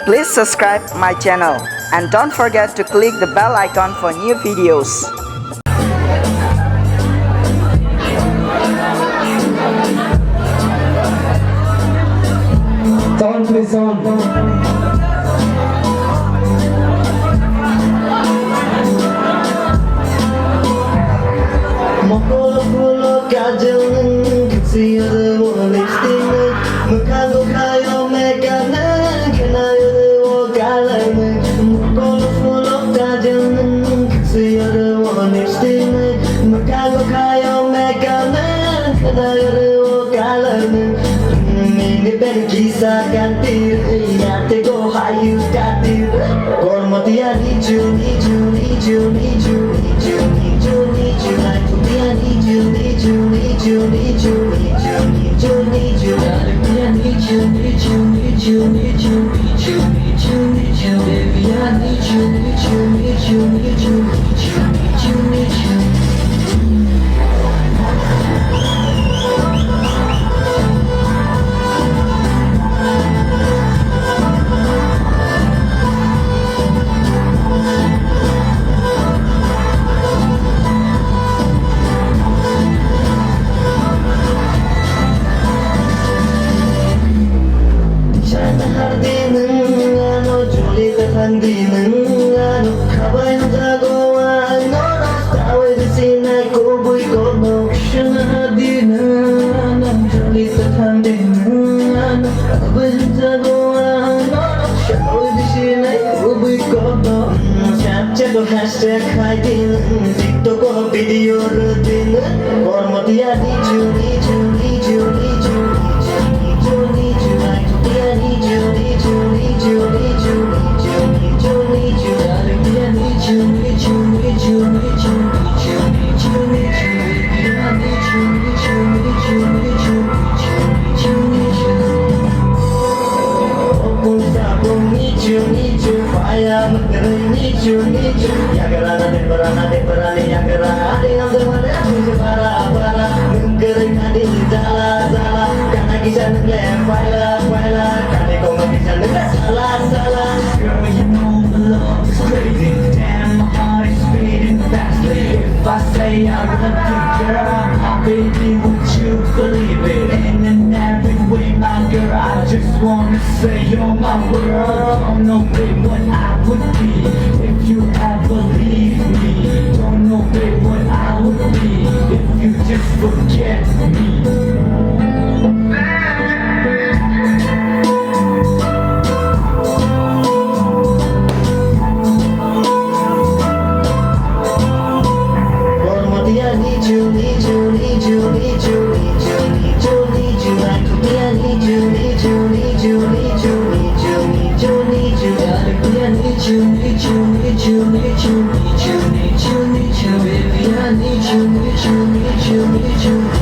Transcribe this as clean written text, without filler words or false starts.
Please subscribe my channel and don't forget to click the bell icon for new videos. Sound please, sound. Mokolo kajang kasi ada walik sting makago kayo megana kanayo wagalan mokolo kajang kasi ada walik sting makago kayo megana kanayo wagalan mini ben kisah ganti yate go hayu ganti kormatia niju niju niju niju niju niju niju I need you, need you, need you, need you, need you, need you, need you. I need you, need you, need you, need you, need you, need you, need you. Baby, I need you, need you, need you, need you, need you, need you, need you. Hashtag hiding, TikTok or video routine. Or Motia need you, need you, need you, need you, need you, need you, like Motia need you, need you, need you, need you, need you, need you, need you, darling, I need you, need you, need you, need you, need you, need you, need you, baby, I need you, need you, need you, need you, need you, need you, need you. Need you, need you, fire, need you, need you. Yagarana de parani, yagarana de amdamale, para, mungkering adi zala, karena kisah ngelem, fire, kani kau nggak bisa salah. Girl, you know the love is crazy, damn my heart is beating fastly. If I say I love you, girl, baby, would you believe it? In every way, my girl, I just wanna say you're my world. Don't know babe what I would be if you ever leave me. Don't know babe what I would be if you just forget me. Need you, baby, I need you, need you, need you, need you.